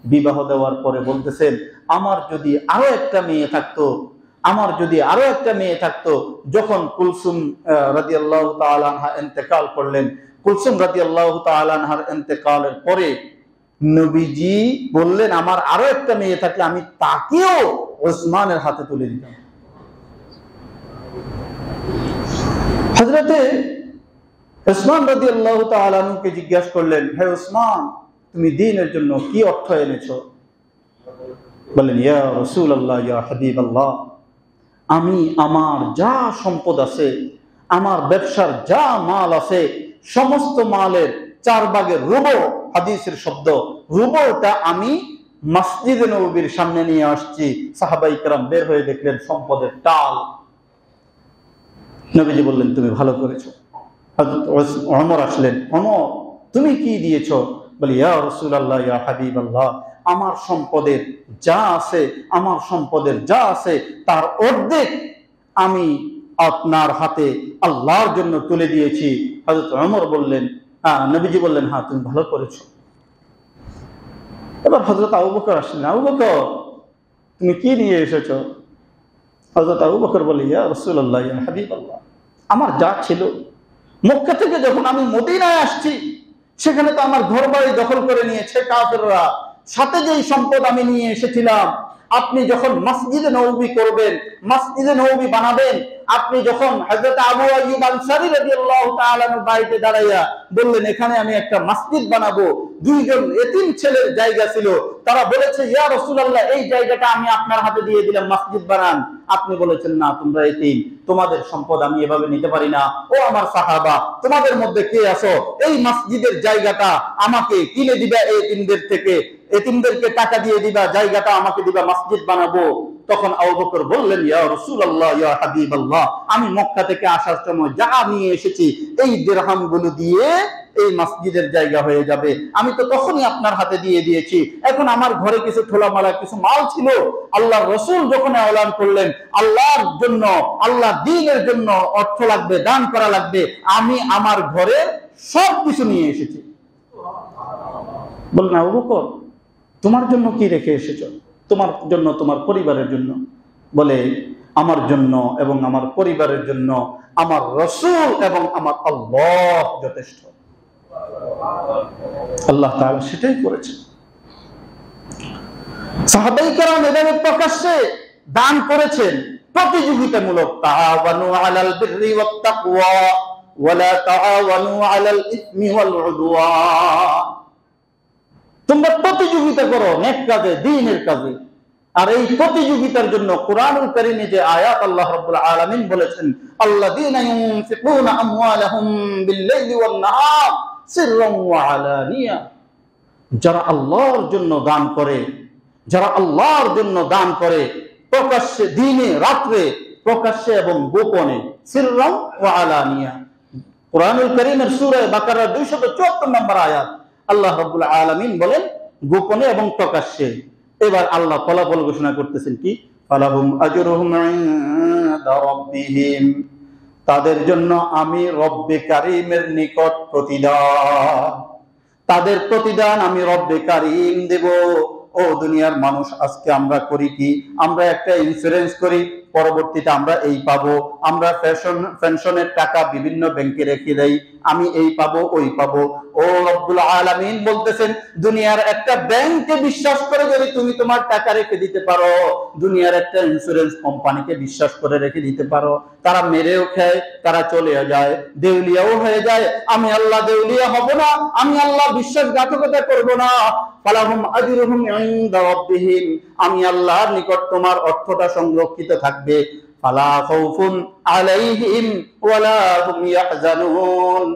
বিবাহ দেওয়ার পরে বলতেছেন, আমার যদি আরো একটা মেয়ে থাকতো, আমার যদি আরো একটা মেয়ে থাকতো। যখন কুলসুম রাদিয়াল্লাহু তাআলা আনহা ইন্তেকাল করলেন, কুলসুম রাদিয়াল্লাহু তাআলা আনহার ইন্তেকালের পরে নবীজি বললেন, আমার আরো একটা মেয়ে থাকলে আমি তাকেও ওসমানের হাতে তুলে দিতাম। হযরতে ওসমান রাদিয়াল্লাহু তাআলা আনহুকে জিজ্ঞাসা করলেন, হে ওসমান, তুমি দ্বীনের জন্য কি অর্থ এনেছো? বলেন, ইয়া রাসূলুল্লাহ, ইয়া হাবিবাল্লাহ, আমি আমার যা সম্পদ আছে, আমার ব্যবসার যা মাল আছে, সমস্ত মালের 4 ভাগের রুবু, হাদিসের শব্দ রুবুটা আমি মসজিদে নববীর সামনে নিয়ে আসছি। সাহাবায়ে কেরাম বের হয়ে দেখলেন সম্পদের টাল। নবীজি বললেন, তুমি ভালো করেছো। হযরত ওমর আসলেন, ওমর, তুমি কি দিয়েছো? বলি, ইয়া রাসূলুল্লাহ, ইয়া হাবিবাল্লাহ, আমার সম্পদের যা আছে, আমার সম্পদের যা আছে তার অর্ধেক আমি আপনার হাতে আল্লাহর জন্য তুলে দিয়েছি। হযরত ওমর বললেন, নবীজি বললেন, হ্যাঁ, তুমি ভালো করেছো। এবার হযরত আবু বকর আসলেন, আবু বকর, তুমি কি নিয়ে এসেছো? হযরত আবু বকর বলে, ইয়া রাসূলুল্লাহ, ইয়া হাবিবাল্লাহ, আমার যা ছিল, মক্কা থেকে যখন আমি মদিনায় আসছি, সেখানে তো আমার ঘর বাড়ি দখল করে নিয়েছে কাফেররা। সাথে যেই সম্পদ আমি নিয়ে এসেছিলাম, আপনি যখন মসজিদে নববী করবেন, মসজিদে নববী বানাবেন, আপনি যখন হযরত আবু আইয়ুব আনসারী রাদিয়াল্লাহু তাআলা আনহু বাড়িতে দাঁড়াইয়া বললেন, এখানে আমি একটা মসজিদ বানাবো, 2 জন এতিম ছেলের জায়গা ছিল, তারা বলেছে, ইয়া রাসূলুল্লাহ, এই জায়গাটা আমি আপনার হাতে দিয়ে দিলাম, মসজিদ বানান। আপনি বলেছেন, না, তোমরা এতিম, তোমাদের সম্পদ আমি এভাবে নিতে পারি না। ও আমার সাহাবা, তোমাদের মধ্যে কে আছো, এই মসজিদের জায়গাটা আমাকে কিনে দিবা এতিমদের থেকে, এতিমদেরকে টাকা দিয়ে দিবা, জায়গাটা আমাকে দিবা, মসজিদ বানাবো। তখন আবু বকর বললেন, ইয়া রাসূলুল্লাহ, ইয়া হাবিবাল্লাহ, আমি মক্কা থেকে আসার সময় যা নিয়ে এসেছি, এই দিরহামগুলো দিয়ে এই মসজিদের জায়গা হয়ে যাবে। আমি তো তখনই আপনার হাতে দিয়ে দিয়েছি। এখন আমার ঘরে কিছু ঠোলামালা কিছু মাল ছিল, আল্লাহর রাসূল যখন এলান করলেন আল্লাহর জন্য, আল্লাহ দ্বীনের জন্য অর্থ লাগবে, দান করা লাগবে, আমি আমার ঘরে সব কিছু নিয়ে এসেছি। বললেন, আবু বকর, তোমার জন্য কি রেখে এসেছো? তোমার জন্য, তোমার পরিবারের জন্য? বলে, আমার জন্য এবং আমার পরিবারের জন্য আমার রাসূল এবং আমার আল্লাহ যথেষ্ট। আল্লাহ তাআলা সেটাই করেছেন। সাহাবায়ে কেরাম এভাবে প্রকাশ্যে দান করেছেন, প্রতিযোগিতামূলক। তাআওয়ানু আলাল বিররি ওয়াত তাকওয়া ওয়া লা তাআওয়ানু আলাল ইসমি ওয়াল উদওয়ান। তোমরা প্রতিযোগিতা করো নেক কাজে, দ্বীনের কাজে। আর এই প্রতিযোগিতার জন্য কুরআনুল কারীমে যে আয়াত আল্লাহ রাব্বুল আলামিন বলেছেন, আল্লাযীনা ইউনফিকুনা আমওয়ালাহুম বিল-লাইলি ওয়ান-নাহার সিররান ওয়া আলানিয়া। যারা আল্লাহর জন্য দান করে, যারা আল্লাহর জন্য দান করে, প্রকাশ্যে, দিনে রাতে, প্রকাশ্যে এবং গোপনে, সিররান ওয়া আলানিয়া। কুরআনুল কারীমের সূরা বাকারার 274 নম্বর আয়াত আল্লাহ রাব্বুল আলামিন বলেন গোপনে এবং প্রকাশ্যে। এবার আল্লাহ ফলাফল ঘোষণা করতেছেন কি, ফালাহুম আজরুহুম ইনদা রাব্বিহিম, তাদের জন্য আমি রব্বে কারীমের নিকট প্রতিদান, তাদের প্রতিদান আমি রব্বে কারীম দেব। ও দুনিয়ার মানুষ, আজকে আমরা করি কি, আমরা একটা ইন্স্যুরেন্স করি, পরবর্তীতে আমরা এই পাবো, আমরা পেনশনের টাকা বিভিন্ন ব্যাংকে রেখে দেই, আমি এই পাবো ওই পাবো। ও রব্বুল আলামিন বলতেছেন, দুনিয়ার একটা ব্যাংকে বিশ্বাস করে যদি তুমি তোমার টাকা রেখে দিতে পারো, দুনিয়ার একটা ইন্স্যুরেন্স কোম্পানিকে বিশ্বাস করে রেখে দিতে পারো, তারা মেরেও খায়, তারা চলে যায়, দেউলিয়াও হয়ে যায়। আমি আল্লাহ দেউলিয়া হব না, আমি আল্লাহ বিশ্বাসঘাতকতা করব না। ফালাহুম আজরুহুম ইনদা রাব্বিহিম, আমি আল্লাহর নিকট তোমার অর্থটা সংরক্ষিত থাকবে। ফালা খাউফুন আলাইহিম ওয়ালা হুম ইয়াহজানুন,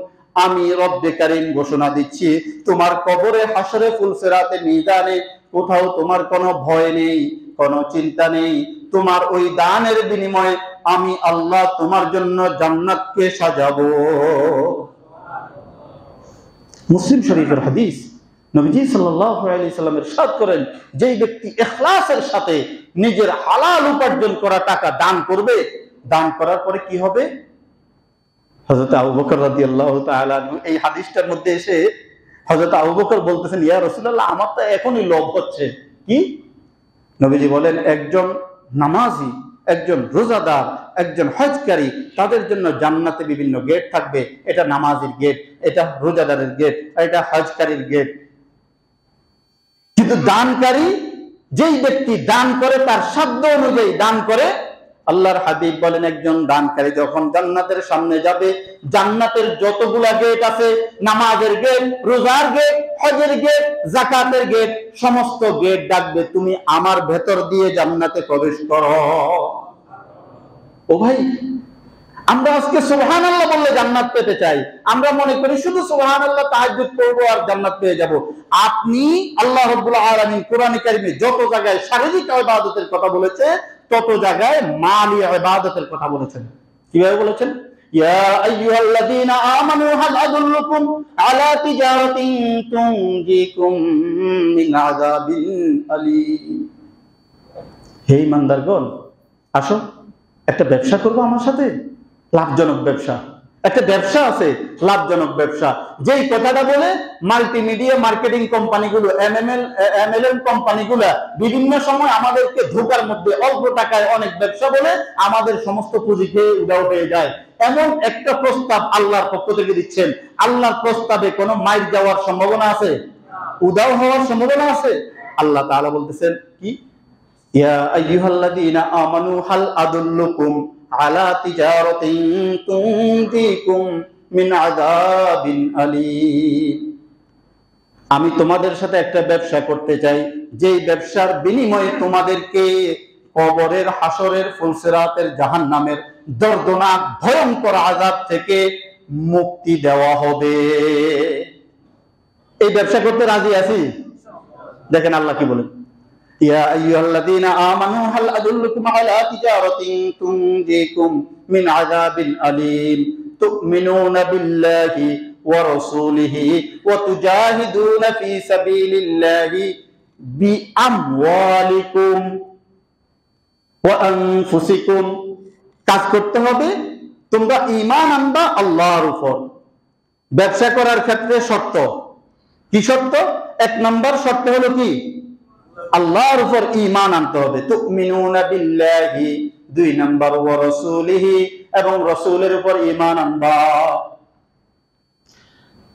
আমি রব্বে কারীম ঘোষণা দিচ্ছি, তোমার কবরে, হাসরে, ফুলসিরাতে, মিজানে কোথাও তোমার কোনো ভয় নেই, কোনো চিন্তা নেই। তোমার ওই দানের বিনিময়ে আমি আল্লাহ তোমার জন্য জান্নাতকে সাজাবো। মুসলিম শরীফের হাদিস, নবীজি সাল্লাল্লাহু আলাইহি সাল্লাম ইরশাদ করেন, যেই ব্যক্তি ইখলাসের সাথে নিজের হালাল উপার্জন করা টাকা দান করবে, দান করার পরে কি হবে? হযরত আবু বকর রাদিয়াল্লাহু তাআলা এই হাদিসটার মধ্যে এসে হযরত আবু বকর বলতেছেন, ইয়া রাসূলুল্লাহ, আমার তো এখনই লোভ হচ্ছে। কি? নবীজি বলেন, একজন নামাজি, একজন রোজাদার, একজন হজকারী, তাদের জন্য জান্নাতে বিভিন্ন গেট থাকবে। এটা নামাজির গেট, এটা রোজাদারের গেট, এটা হজকারীর গেট। কিন্তু দানকারী, যেই ব্যক্তি দান করে, তার সাধ্য অনুযায়ী দান করে, আল্লাহর হাবিব বলেন, একজন দানকারী যখন জান্নাতের সামনে যাবে, জান্নাতের যতগুলা গেট আছে, নামাজের গেট, রোজার গেট, হজের গেট, যাকাতের গেট, সমস্ত গেট ডাকবে, তুমি আমার ভেতর দিয়ে জান্নাতে প্রবেশ করো। ও ভাই, আমরা আজকে সুবহানাল্লাহ বললে জান্নাত পেতে চাই। আমরা মনে করি শুধু সুবহানাল্লাহ তাহাজ্জুদ করব আর জান্নাত পেয়ে যাব। আপনি আল্লাহ রাব্বুল আলামিন কোরআনে কারিমে যত জায়গায় শারীরিক ইবাদতের কথা বলেছে, তত জায়গায় মালি ইবাদতের কথা বলেছেন। কিভাবে বলেছেন? ইয়া আইয়ুহাল্লাযীনা আমানু হাল আদুল্লুকুম আলা তিজারাতিন তুনজিকুম মিন আযাবিন আলীম। হে ঈমানদারগণ, আসো একটা ব্যবসা করবো আমার সাথে, লাভজনক ব্যবসা। একটা ব্যবসা আছে, লাভজনক ব্যবসা। যেই কথাটা বলে মাল্টিমিডিয়া মার্কেটিং কোম্পানিগুলো, এমএলএম কোম্পানিগুলো বিভিন্ন সময় আমাদেরকে ধোঁকার মধ্যে অল্প টাকায় অনেক ব্যবসা বলে আমাদের সমস্ত পুঁজি খেয়ে উধাও হয়ে যায়। এমন একটা প্রস্তাব আল্লাহর পক্ষ থেকে দিচ্ছেন। আল্লাহর প্রস্তাবে কোনো মাইর যাওয়ার সম্ভাবনা আছে? উধাও হওয়ার সম্ভাবনা আছে? আল্লাহ তাআলা বলতেছেন কি? ইয়া আইয়ুহাল্লাযীনা আমানু হাল আদুল্লুকুম আলা তিজারাতিন তুনজিকুম মিন আযাবিন আলীম। আমি তোমাদের সাথে একটা ব্যবসা করতে চাই, যেই ব্যবসার বিনিময়ে তোমাদেরকে কবরের, হাসরের, ফুলসিরাতের, জাহান্নামের দর্দনাক ভয়ঙ্কর আযাব থেকে মুক্তি দেওয়া হবে। এই ব্যবসা করতে রাজি আছি? দেখেন আল্লাহ কি বলেন, ইয়া আইয়ুহাল্লাযীনা আমানু হাল আদুল্লুকুম আলা তিজারাতিন তুনজিকুম মিন আযাবিন আলীম তু'মিনুনা বিল্লাহি ওয়া রাসূলিহি ওয়া তুজাহিদুনা ফি সাবিলিল্লাহি বিআমওয়ালিকুম ওয়া আনফুসিকুম। কাজ করতে হবে, তোমরা ঈমান আনবা আল্লাহর উপর। ব্যবসা করার ক্ষেত্রে শর্ত কি? শর্ত এক নম্বর শর্ত হলো কি? আল্লাহর উপর ঈমান আনতে হবে। তুমিনুনা বিল্লাহি, দুই নম্বর ওয়া রাসূলিহি, এবং রাসূলের উপর ঈমান আনবা।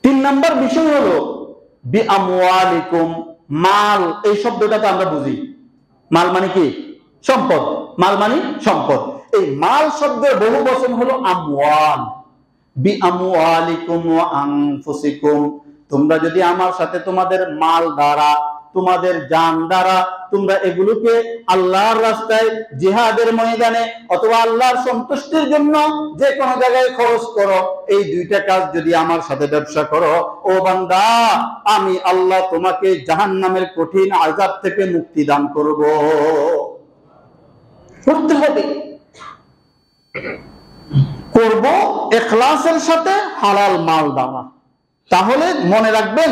তিন নম্বর বিষয় হলো বিআমওয়ালিকুম, মাল। এই শব্দটাকে আমরা বুঝি, মাল মানে কি? সম্পদ। মাল মানে সম্পদ। এই মাল শব্দের বহু বচন হলো আমওয়াল। বিআমওয়ালিকুম ওয়া আনফুসিকুম, তোমরা যদি আমার সাথে তোমাদের মাল দ্বারা, তোমাদের জান দ্বারা তোমরা এগুলোকে আল্লাহর রাস্তায়, জিহাদের ময়দানে অথবা আল্লাহর সন্তুষ্টির জন্য যে কোনো জায়গায় খরচ করো, এই দুইটা কাজ যদি আমার সাথে ব্যবসা করো, ও বান্দা, আমি আল্লাহ তোমাকে জাহান্নামের কঠিন আযাব থেকে মুক্তি দান করব। করতে হবে, করব ইখলাসের সাথে, হালাল মাল দ্বারা। তাহলে মনে রাখবেন,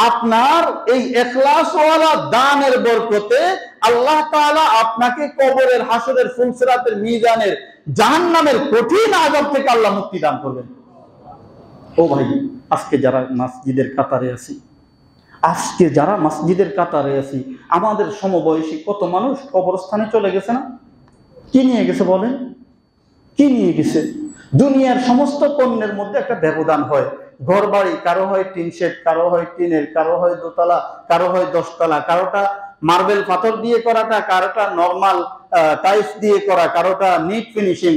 আপনার এই ইখলাসওয়ালা দানের বরকতে আল্লাহ তাআলা আপনাকে কবরের, হাসরের, ফুলসিরাতের, মিজানের, জাহান্নামের কঠিন আযাব থেকে আল্লাহ মুক্তি দান করবেন। ও ভাই, আজকে যারা মসজিদের কাতারে আছি, আমাদের সমবয়সী কত মানুষ কবরস্থানে চলে গেছে না? কি নিয়ে গেছে বলেন? কি নিয়ে গেছে? দুনিয়ার সমস্ত পণ্যের মধ্যে একটা ব্যবধান হয়। ঘর বাড়ি, কারো হয় টিন শেড, কারো হয় টিনের, কারো হয় দোতলা, কারো হয় 10 তলা, কারোটা মার্বেল পাথর দিয়ে করাটা, কারোটা নরমাল টাইলস দিয়ে করা, কারোটা নিট ফিনিশিং।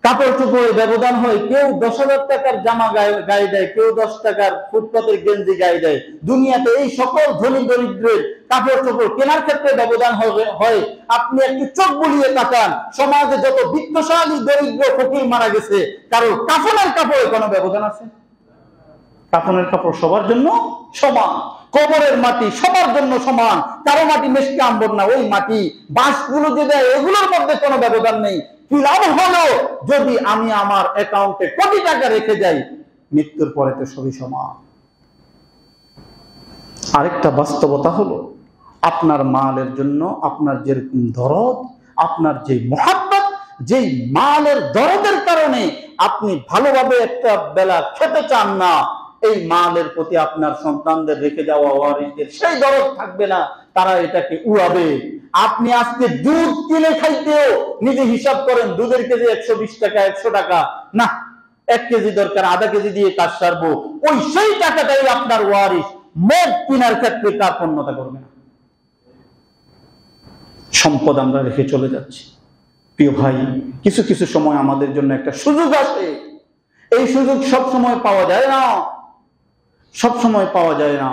কাপড় চোপড়ে ব্যবধান হয়, কেউ 10,000 টাকার জামা গায়ে দেয়, কেউ 10 টাকার ফুটপাতের গেঞ্জি গায়ে দেয়। দুনিয়াতে এই সকল ধনী দরিদ্রের কাপড় চোপড় কেনার ক্ষেত্রে ব্যবধান হয়। আপনি একটু চোখ বুলিয়ে তাকান, সমাজে যত বিত্তশালী, দরিদ্র, ফকির মারা গেছে, কারো কাফনের কাপড়ে কোনো ব্যবধান আছে? কাফনের কাপড় সবার জন্য সমান, কবরের মাটি সবার জন্য সমান। কারো মাটি মেশকে আম্বর না, ওই মাটি বাঁশগুলো যে দেয়, এগুলোর মধ্যে কোনো ব্যবধান নেই। কি লাভ হলো যদি আমি আমার অ্যাকাউন্টে কোটি টাকা রেখে যাই? মৃত্যুর পরে তো সবই সমান। আরেকটা বাস্তবতা হলো, আপনার মালের জন্য আপনার যেরকম দরদ, আপনার যে মুহাব্বত, যেই মালের দরদের কারণে আপনি ভালোভাবে একটা বেলা খেতে চান না, এই মালের প্রতি আপনার সন্তানদের রেখে যাওয়া ওয়ারিসদের সেই দরদ থাকবে না, তারা এটাকে উড়াবে। আপনি আজকে দুধ কিনে খাইতেও নিজে হিসাব করেন, দুধের কেজি 120 টাকা, 100 টাকা, না 1 কেজি দরকার, আধা কেজি দিয়ে কাজ সারবো, ওই সেই টাকাটাই আপনার ওয়ারিস মদ কেনার ক্ষেত্রে কার্পণ্যতা করবে না। সম্পদ আমরা রেখে চলে যাচ্ছি। প্রিয় ভাই, কিছু কিছু সময় আমাদের জন্য একটা সুযোগ আসে, এই সুযোগ সব সময় পাওয়া যায় না, সব সময় পাওয়া যায় না।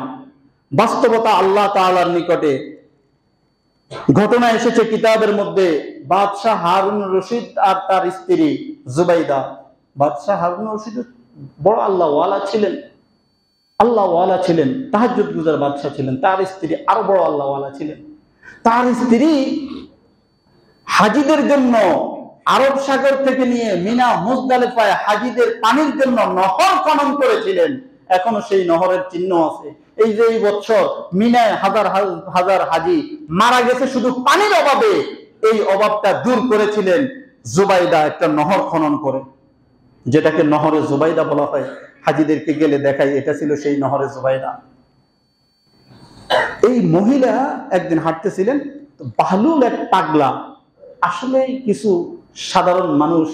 বাস্তবতা আল্লাহ তাআলার নিকটে ঘটনা এসেছে কিতাবের মধ্যে, বাদশাহ হারুন রশিদ আর তার স্ত্রী জুবাইদা। বাদশাহ হারুন রশিদ বড় আল্লাহ ওয়ালা ছিলেন, আল্লাহ ওয়ালা ছিলেন, তাহাজ্জুদ গুজার বাদশাহ ছিলেন। তার স্ত্রী আরো বড় আল্লাহ ওয়ালা ছিলেন। তার স্ত্রী হাজিদের জন্য আরব সাগর থেকে নিয়ে মিনা মুজদালিফায় হাজিদের পানির জন্য নহর খনন করেছিলেন। এখনো সেই নহরের চিহ্ন আছে। এই যে এই বছর মিনায় হাজার হাজার হাজি মারা গেছে শুধু পানির অভাবে, এই অভাবটা দূর করেছিলেন জুবাইদা একটা নহর খনন করে, যেটাকে নহরে জুবাইদা বলা হয়। হাজিদেরকে গেলে দেখাই, এটা ছিল সেই নহরে জুবাইদা। এই মহিলা একদিন হাঁটতেছিলেন, বাহলুল এক পাগলা, আসলে কিছু সাধারণ মানুষ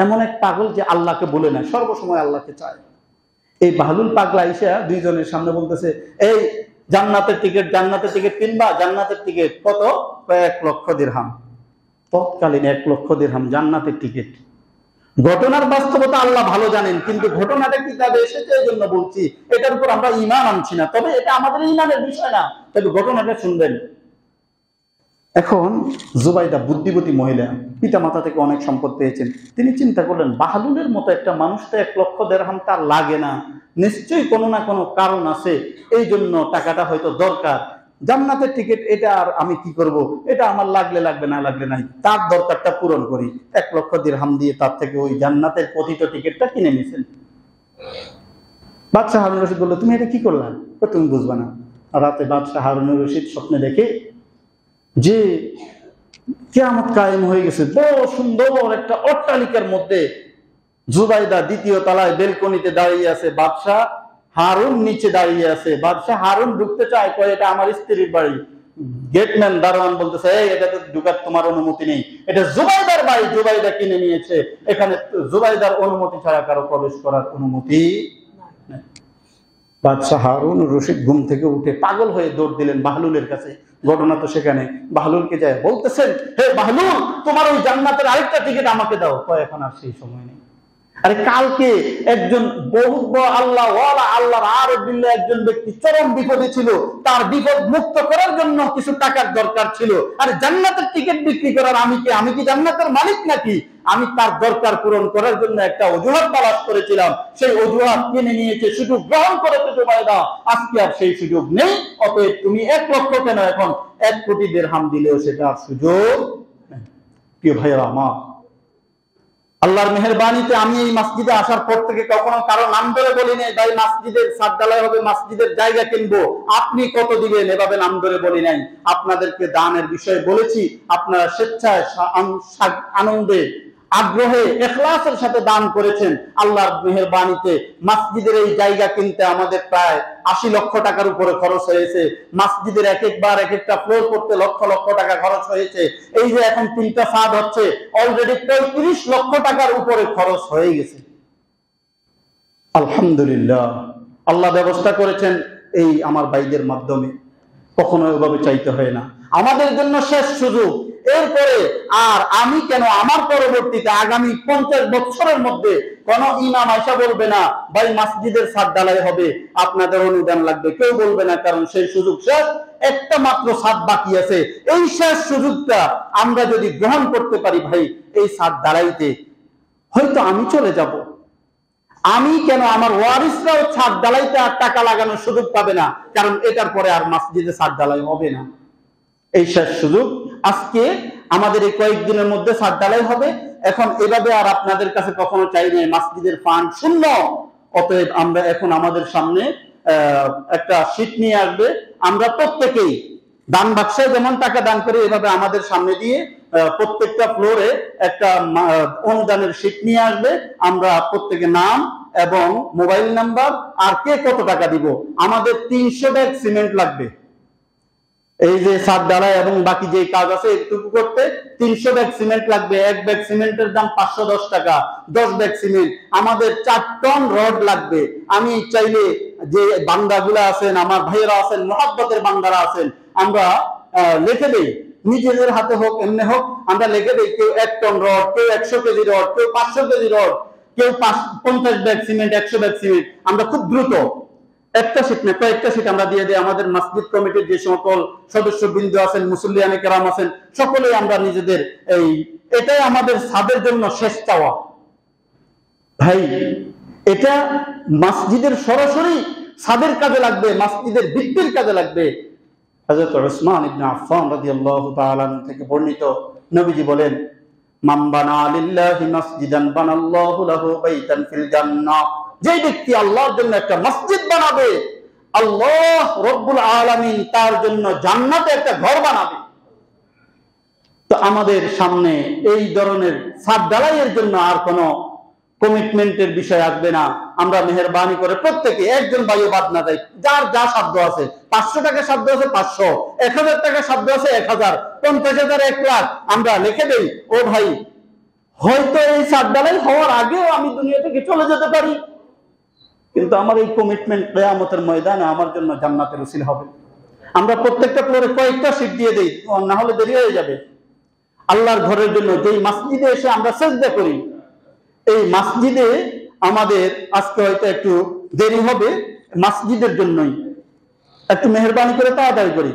এমন এক পাগল যে আল্লাহকে বলে না, সর্বসময় আল্লাহকে চায়। এই বাহলুল পাগলা এসে দুইজনের সামনে বলতেছে, এই জান্নাতের টিকিট, জান্নাতের টিকিট কিনবা? জান্নাতের টিকিট কত? 1 লক্ষ দিরহাম। তৎকালীন 1 লক্ষ দিরহাম জান্নাতের টিকিট। ঘটনার বাস্তবতা আল্লাহ ভালো জানেন, কিন্তু ঘটনাটা কিতাবে এসেছে এই জন্য বলছি, এটার উপর আমরা ঈমান আনছি না, তবে এটা আমাদের ঈমানের বিষয় না, তবে ঘটনাটা শুনবেন। এখন জুবাইদা বুদ্ধিবতী মহিলা, পিতা মাতা থেকে অনেক সম্পদ পেয়েছেন। তিনি চিন্তা করলেন, বাহলুলের মতো একটা মানুষ তো 1 লক্ষ দিরহাম তার লাগে না, নিশ্চয়ই কোনো না কোনো কারণ আছে, এই জন্য টাকাটা হয়তো দরকার। জান্নাতের টিকিট এটা আর আমি কি করব, এটা আমার লাগলে লাগবে, না লাগলে নাই, তার দরকারটা পূরণ করি। 1 লক্ষ দিরহাম দিয়ে তার থেকে ওই জান্নাতের পতিত টিকিটটা কিনে নিয়েছেন। বাদশাহ হারুন রশিদ বললো, তুমি এটা কি করলা? তুমি বুঝবা না। রাতে বাদশাহ হারুন রশিদ স্বপ্নে দেখে যে কিয়ামত কায়েম হয়ে গেছে, বড় সুন্দর একটা অট্টালিকার মধ্যে জুবাইদা 2য় তলায় বেলকনিতে দাঁড়িয়ে আছে, বাদশাহ হারুন নিচে দাঁড়িয়ে আছে। বাদশাহ হারুন ঢুকতে চায়, কয় এটা আমার স্ত্রীর বাড়ি। গেটম্যান দারোয়ান বলতেছে, এই এটাতে ঢুকার তোমার অনুমতি নেই, এটা জুবাইদার বাড়ি, জুবাইদা কিনে নিয়েছে, এখানে জুবাইদার অনুমতি ছাড়া কারো প্রবেশ করার অনুমতি নেই। বাদশাহ হারুন রশিদ ঘুম থেকে উঠে পাগল হয়ে দৌড় দিলেন বাহলুলের কাছে। ঘটনা তো সেখানে, বাহলুলকে যায় বলতেছেন, হে বাহলুল, তোমার ওই জান্নাতের আরেকটা টিকিট আমাকে দাও। কয় এখন আর সেই সময় নেই। আরে কালকে একজন বহুত বড় আল্লাহ ওয়ালা, আল্লাহর আরব বিল্লাহ একজন ব্যক্তি চরম বিপদে ছিল, তার বিপদ মুক্ত করার জন্য কিছু টাকার দরকার ছিল। আর জান্নাতের টিকিট বিক্রি করার আমি কি জান্নাতের মালিক নাকি? আমি তার দরকার পূরণ করার জন্য একটা অজুহাত তালাশ করেছিলাম, সেই অজুহাত কিনে নিয়েছে, সুযোগ গ্রহণ করেছে জুবাইদা। আজকে আর সেই সুযোগ নেই, অতএব তুমি 1 লক্ষ কেন, এখন 1 কোটি দিরহাম দিলেও সেটা সুযোগ নেই। প্রিয় ভাইয়েরা আমার, আল্লাহর মেহেরবানিতে আমি এই মসজিদে আসার পর থেকে কখনো কারো নাম ধরে বলি নাই, ভাই মসজিদের ছাদ ঢালাই হবে, মসজিদের জায়গা কিনবো, আপনি কত দিবেন, এভাবে নাম ধরে বলি নাই। আপনাদেরকে দানের বিষয়ে বলেছি, আপনারা স্বেচ্ছায় আনন্দে আগ্রহে ইখলাসের সাথে দান করেছেন। আল্লাহর মেহেরবানিতে মসজিদের এই জায়গা কিনতে আমাদের প্রায় 80 লক্ষ টাকার উপরে খরচ হয়েছে। মসজিদের এক একবার এক একটা ফ্লোর করতে লক্ষ লক্ষ টাকা খরচ হয়েছে। এই যে এখন 3টা ছাদ হচ্ছে, অলরেডি 35 লক্ষ টাকার উপরে খরচ হয়ে গেছে। আলহামদুলিল্লাহ, আল্লাহ ব্যবস্থা করেছেন এই আমার ভাইদের মাধ্যমে। কখনো এভাবে চাইতে হয় না। আমাদের জন্য শেষ সুযোগ, এরপরে আর আমি কেন, আমার পরবর্তীতে আগামী 50 বছরের মধ্যে কোন ইমাম আয়সা বলবে না ভাই মসজিদের ছাদ ঢালাই হবে, আপনাদের অনুদান লাগবে, কেউ বলবে না, কারণ সেই সুযোগ শেষ। একটা মাত্র ছাদ বাকি আছে, এই শেষ সুযোগটা আমরা যদি গ্রহণ করতে পারি ভাই, এই ছাদ ঢালাইতে হয়তো আমি চলে যাব, আমি কেন, আমার ওয়ারিসরাও ছাদ ঢালাইতে আর টাকা লাগানোর সুযোগ পাবে না, কারণ এটার পরে আর মসজিদে ছাদ ঢালাই হবে না। এই শেষ সুযোগ আজকে আমাদের এই কয়েকদিনের মধ্যে ছাদ ঢালাই হবে। এখন এভাবে আর আপনাদের কাছে কখনো চাই নাই, মসজিদের ফান্ড শূন্য। অতএব আমরা এখন আমাদের সামনে একটা শীট নিয়ে আসবে, আমরা প্রত্যেকেই দান বাক্সে যেমন টাকা দান করে, এভাবে আমাদের সামনে দিয়ে প্রত্যেকটা ফ্লোরে একটা অনুদানের শীট নিয়ে আসবে। আমরা প্রত্যেকে নাম এবং মোবাইল নাম্বার আর কে কত টাকা দিব। আমাদের 300 ব্যাগ সিমেন্ট লাগবে, এই যে ছাদ ঢালাই এবং বাকি যে কাজ আছে এটুকু করতে 300 ব্যাগ সিমেন্ট লাগবে। এক ব্যাগ সিমেন্টের দাম 510 টাকা, 10 ব্যাগ সিমেন্ট। আমাদের 4 টন রড লাগবে। আমি চাইলে যে বান্দাগুলো আছেন, আমার ভাইয়েরা আছেন, মহব্বতের বান্দারা আছেন, আমরা লিখে দেই, নিজেদের হাতে হোক এমনি হোক, আমরা লিখে দেই, কেউ 1 টন রড, কেউ 100 কেজি রড, কেউ 500 কেজি রড, কেউ 50 ব্যাগ সিমেন্ট, 100 ব্যাগ সিমেন্ট। আমরা খুব দ্রুত একটা শীট না কয়েকটা শীট আমরা দিয়ে দিই। আমাদের মসজিদ কমিটির যে সকল সদস্যবৃন্দ আছেন, মুসল্লিয়ানে কেরাম আছেন, সকলেই আমরা নিজেদের এটাই আমাদের ছাদের জন্য শেষ চাওয়া। ভাই এটা মসজিদের সরাসরি ছাদের কাজে লাগবে, মসজিদের ভিত্তির কাজে লাগবে। হযরত উসমান ইবনে আফফান রাদিয়াল্লাহু তাআলা থেকে বর্ণিত, নবীজি বলেন, মান বানা লিল্লাহি মাসজিদান বানাল্লাহু লাহু বাইতান ফিল জান্নাহ। যে ব্যক্তি আল্লাহর জন্য একটা মসজিদ বানাবে, আল্লাহ রব্বুল আলামিন তার জন্য জান্নাতে একটা ঘর বানাবে। তো আমাদের সামনে এই ধরনের ছাদ ঢালাইয়ের জন্য আর কোনো কমিটমেন্টের বিষয় আসবে না। আমরা মেহেরবানি করে প্রত্যেকে, একজন ভাইও বাদ না যায়, যার যা সাধ্য আছে, 500 টাকা সাধ্য আছে 500, 1000 টাকা সাধ্য আছে 1000, 50,000, 1 লাখ আমরা লিখে দেই। ও ভাই, হয়তো এই ছাদ ঢালাই হওয়ার আগেও আমি দুনিয়া থেকে চলে যেতে পারি, কিন্তু আমার এই কমিটমেন্ট কিয়ামতের ময়দানে আমার জন্য জান্নাতের উসিলা হবে। আমরা প্রত্যেকটা ফ্লোরে কয়েকটা সিট দিয়ে দেই, না হলে দেরি হয়ে যাবে। আল্লাহর ঘরের জন্য যেই মসজিদে এসে আমরা সিজদা করি, এই মসজিদে আমাদের আজকে হয়তো একটু দেরি হবে, মসজিদের জন্যই একটু মেহেরবানি করে তাড়াতাড়ি করি।